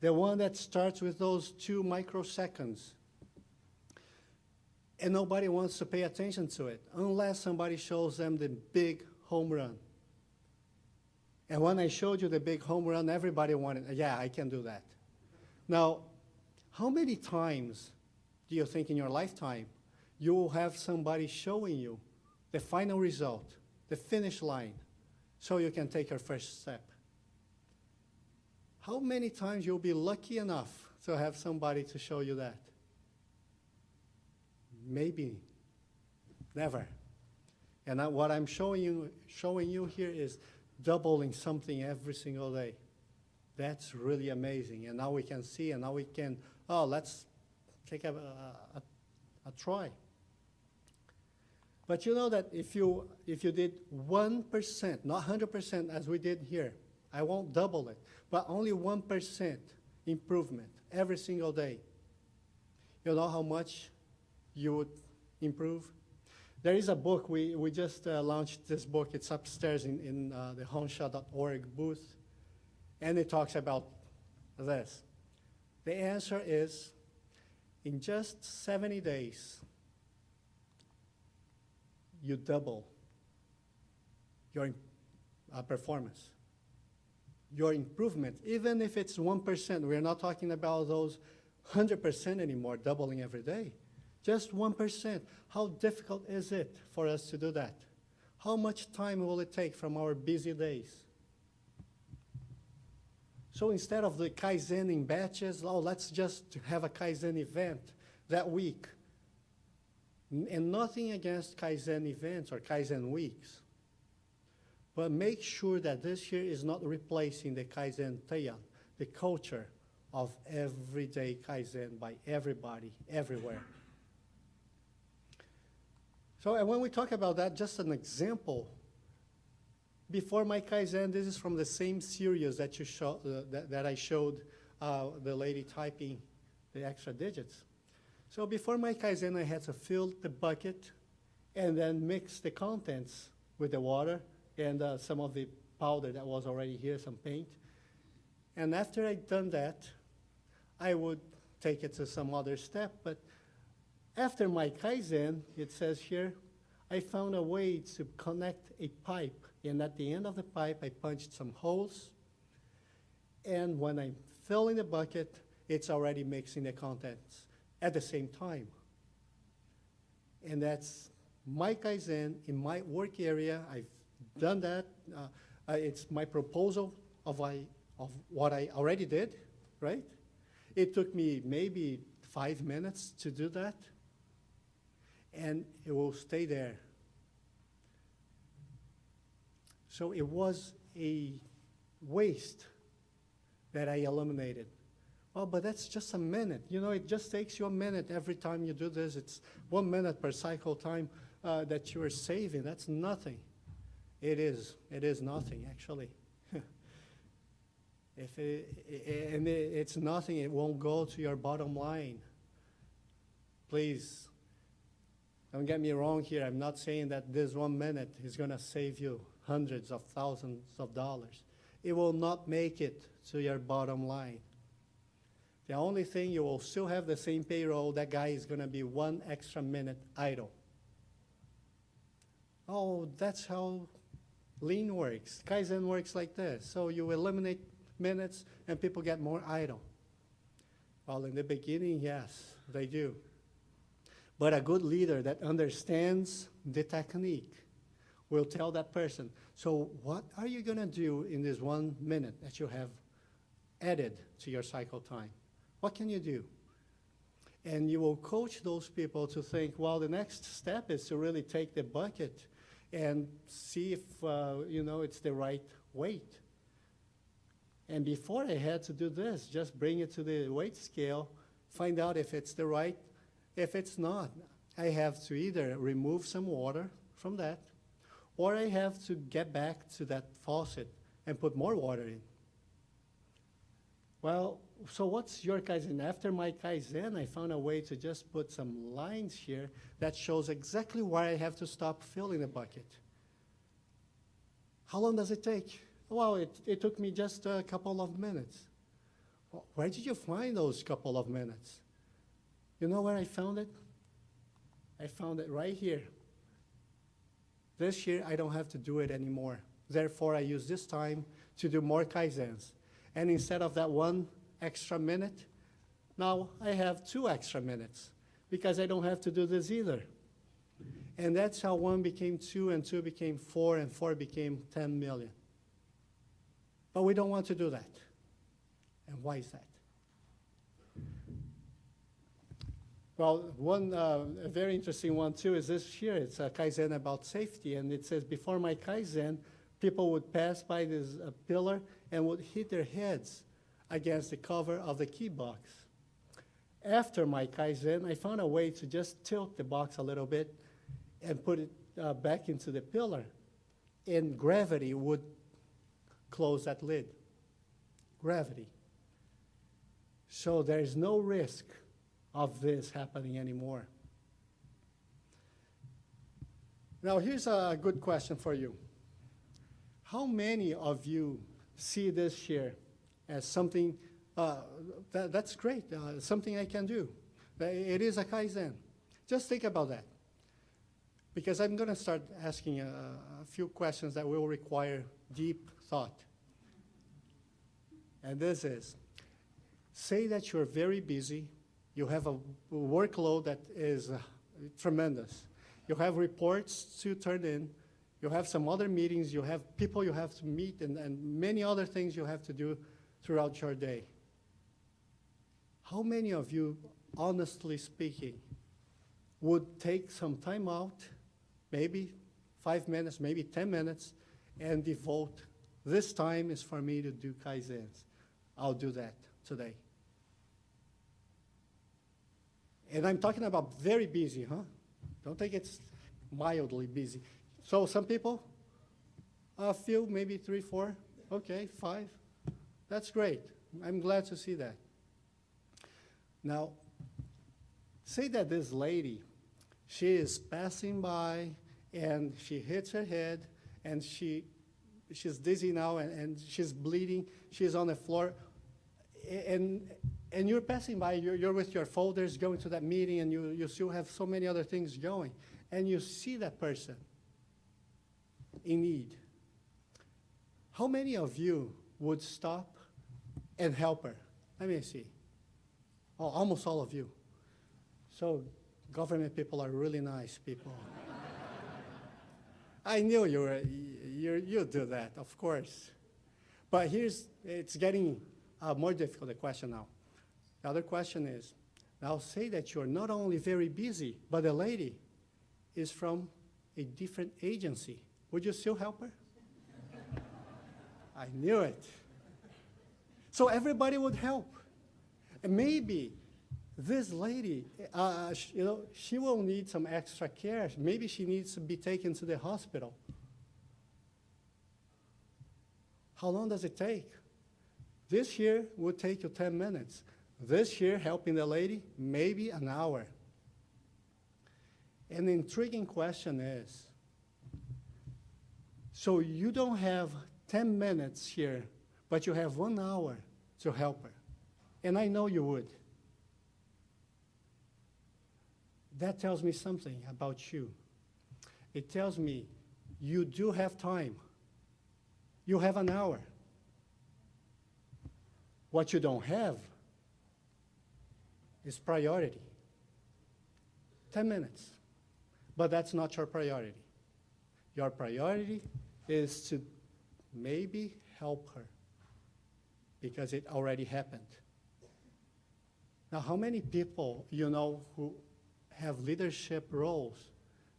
The one that starts with those 2 microseconds. And nobody wants to pay attention to it unless somebody shows them the big home run. And when I showed you the big home run, everybody wanted, yeah, I can do that. Now, how many times do you think in your lifetime you will have somebody showing you the final result, the finish line, so you can take your first step? How many times you'll be lucky enough to have somebody to show you that? Maybe never. And what I'm showing you here is doubling something every single day. That's really amazing. And now we can see, and now we can, let's take a try. But you know that if you did 1%, not 100% as we did here, I won't double it, but only 1% improvement every single day. You know how much you would improve? There is a book, we just launched this book. It's upstairs in the Honsha.ORG booth, and it talks about this. The answer is, in just 70 days, you double your performance, your improvement, even if it's 1%. We're not talking about those 100% anymore, doubling every day. Just 1%. How difficult is it for us to do that? How much time will it take from our busy days? So instead of the Kaizen in batches, oh, let's just have a Kaizen event that week. And nothing against Kaizen events or Kaizen weeks. But make sure that this year is not replacing the Kaizen Teian, the culture of everyday Kaizen by everybody, everywhere. So and when we talk about that, just an example. Before my Kaizen, this is from the same series that that I showed the lady typing the extra digits. So before my Kaizen, I had to fill the bucket and then mix the contents with the water and some of the powder that was already here, some paint. And after I'd done that, I would take it to some other step. But after my Kaizen, it says here, I found a way to connect a pipe. And at the end of the pipe, I punched some holes. And when I'm filling the bucket, it's already mixing the contents at the same time. And that's my Kaizen in my work area. I've done that. It's my proposal of what I already did, right? It took me maybe 5 minutes to do that. And it will stay there. So it was a waste that I eliminated. Oh, but that's just a minute. You know, it just takes you a minute every time you do this. It's 1 minute per cycle time that you are saving. That's nothing. It is nothing, actually. It's nothing. It won't go to your bottom line. Please, don't get me wrong here. I'm not saying that this 1 minute is going to save you hundreds of thousands of dollars. It will not make it to your bottom line. The only thing, you will still have the same payroll. That guy is going to be 1 extra minute idle. Oh, that's how Lean works. Kaizen works like this. So you eliminate minutes and people get more idle. Well, in the beginning, yes, they do. But a good leader that understands the technique will tell that person, so what are you going to do in this 1 minute that you have added to your cycle time? What can you do? And you will coach those people to think, well, the next step is to really take the bucket and see if, it's the right weight. And before I had to do this, just bring it to the weight scale, find out if it's the right. If it's not, I have to either remove some water from that, or I have to get back to that faucet and put more water in. Well, so what's your Kaizen? After my Kaizen, I found a way to just put some lines here that shows exactly where I have to stop filling the bucket. How long does it take? Well, it took me just a couple of minutes. Well, where did you find those couple of minutes? You know where I found it? I found it right here. This year, I don't have to do it anymore. Therefore, I use this time to do more Kaizens. And instead of that 1 extra minute, now I have 2 extra minutes because I don't have to do this either. And that's how 1 became 2, and 2 became 4, and 4 became 10 million. But we don't want to do that. And why is that? Well, one very interesting one, too, is this here. It's a Kaizen about safety, and it says, before my Kaizen, people would pass by this pillar and would hit their heads against the cover of the key box. After my Kaizen, I found a way to just tilt the box a little bit and put it back into the pillar, and gravity would close that lid. Gravity. So there is no risk of this happening anymore. Now, here's a good question for you. How many of you see this here as something, that's great, something I can do? It is a Kaizen. Just think about that. Because I'm going to start asking a few questions that will require deep thought. And this is, say that you're very busy, you have a workload that is tremendous. You have reports to turn in, you have some other meetings, you have people you have to meet, and many other things you have to do throughout your day. How many of you, honestly speaking, would take some time out, maybe 5 minutes, maybe 10 minutes, and devote, this time is for me to do Kaizens. I'll do that today. And I'm talking about very busy, huh? Don't think it's mildly busy. So some people, a few, maybe 3, 4, okay, 5. That's great. I'm glad to see that. Now, say that this lady, she is passing by and she hits her head and she's dizzy now and she's bleeding, she's on the floor, and you're passing by, you're with your folders going to that meeting, and you still have so many other things going, and you see that person in need. How many of you would stop and help her? Let me see. Oh, almost all of you. So government people are really nice people. I knew you'd do that, of course. But it's getting more difficult, the question now. The other question is, now say that you're not only very busy, but the lady is from a different agency. Would you still help her? I knew it. So everybody would help. And maybe this lady, she will need some extra care. Maybe she needs to be taken to the hospital. How long does it take? This here would take you 10 minutes. This here, helping the lady, maybe an hour. An intriguing question is, so you don't have 10 minutes here, but you have 1 hour to help her. And I know you would. That tells me something about you. It tells me you do have time. You have an hour. What you don't have is priority. 10 minutes. But that's not your priority. Your priority is to maybe help her because it already happened. Now, how many people you know who have leadership roles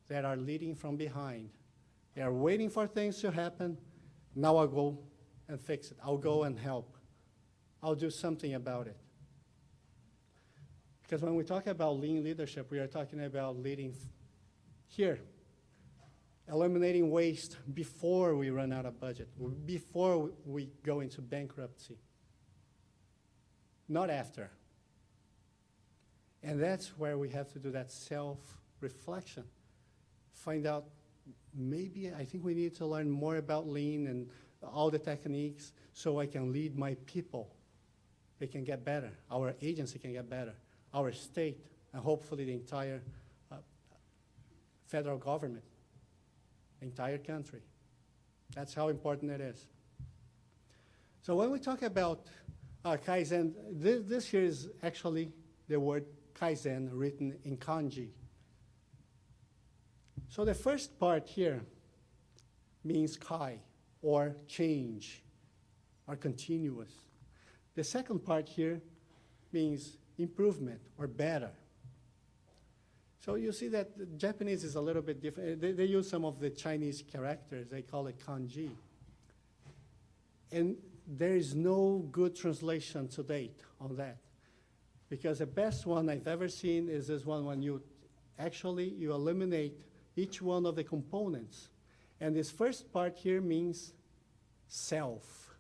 that are leading from behind? They are waiting for things to happen. Now I'll go and fix it. I'll go and help. I'll do something about it. Because when we talk about lean leadership, we are talking about leading here, eliminating waste before we run out of budget, before we go into bankruptcy, not after. And that's where we have to do that self-reflection. Find out, maybe I think we need to learn more about lean and all the techniques so I can lead my people. They can get better. Our agency can get better. Our state, and hopefully the entire federal government, the entire country. That's how important it is. So when we talk about Kaizen, this here is actually the word Kaizen written in kanji. So the first part here means kai, or change, or continuous. The second part here means improvement, or better. So you see that the Japanese is a little bit different. They use some of the Chinese characters. They call it kanji. And there is no good translation to date on that. Because the best one I've ever seen is this one when you eliminate each one of the components. And this first part here means self.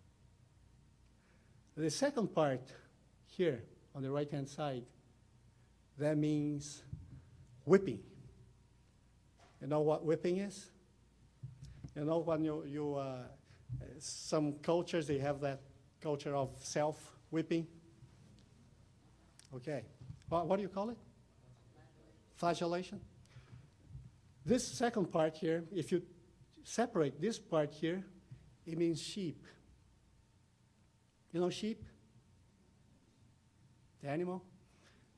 The second part here on the right-hand side, that means whipping. You know what whipping is? You know when some cultures, they have that culture of self-whipping. Okay. What do you call it? Flagellation. This second part here, if you separate this part here, it means sheep. You know sheep? The animal?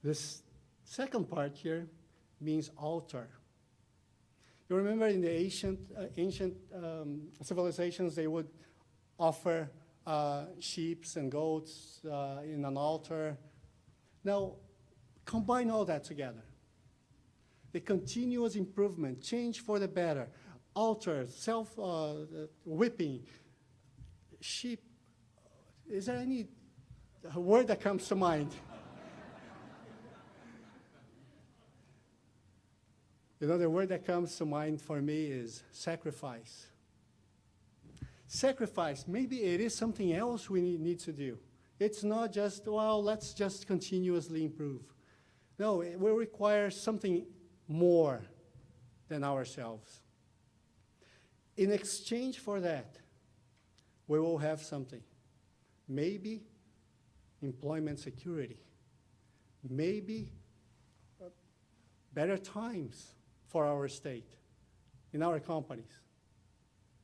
This second part here means altar. You remember in the ancient civilizations, they would offer sheep and goats in an altar. Now, combine all that together. The continuous improvement, change for the better, altar, self-whipping, sheep. Is there any word that comes to mind? You know, the word that comes to mind for me is sacrifice. Sacrifice, maybe it is something else we need to do. It's not just, well, let's just continuously improve. No, it will require something more than ourselves. In exchange for that, we will have something. Maybe employment security. Maybe better times for our state, in our companies.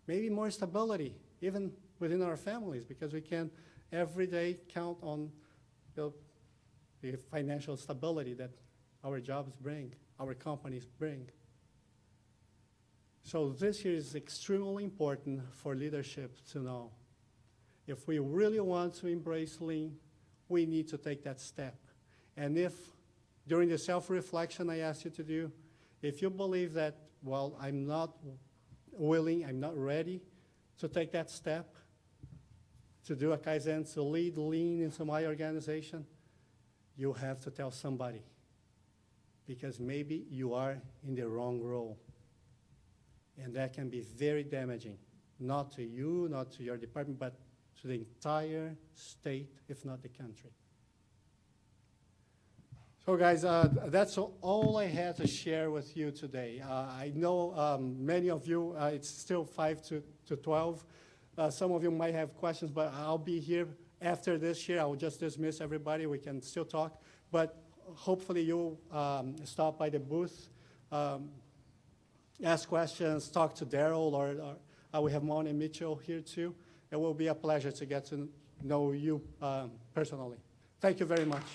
Maybe more stability, even within our families, because we can every day count on the financial stability that our jobs bring, our companies bring. So this here is extremely important for leadership to know. If we really want to embrace lean, we need to take that step. And if, during the self-reflection I asked you to do, if you believe that, well, I'm not willing, I'm not ready to take that step, to do a Kaizen, to lead lean into my organization, you have to tell somebody. Because maybe you are in the wrong role. And that can be very damaging, not to you, not to your department, but to the entire state, if not the country. So guys, that's all I had to share with you today. I know many of you, it's still 5 to 12. Some of you might have questions, but I'll be here after this year. I will just dismiss everybody. We can still talk. But hopefully you'll stop by the booth, ask questions, talk to Daryl, or we have Mon and Mitchell here too. It will be a pleasure to get to know you personally. Thank you very much.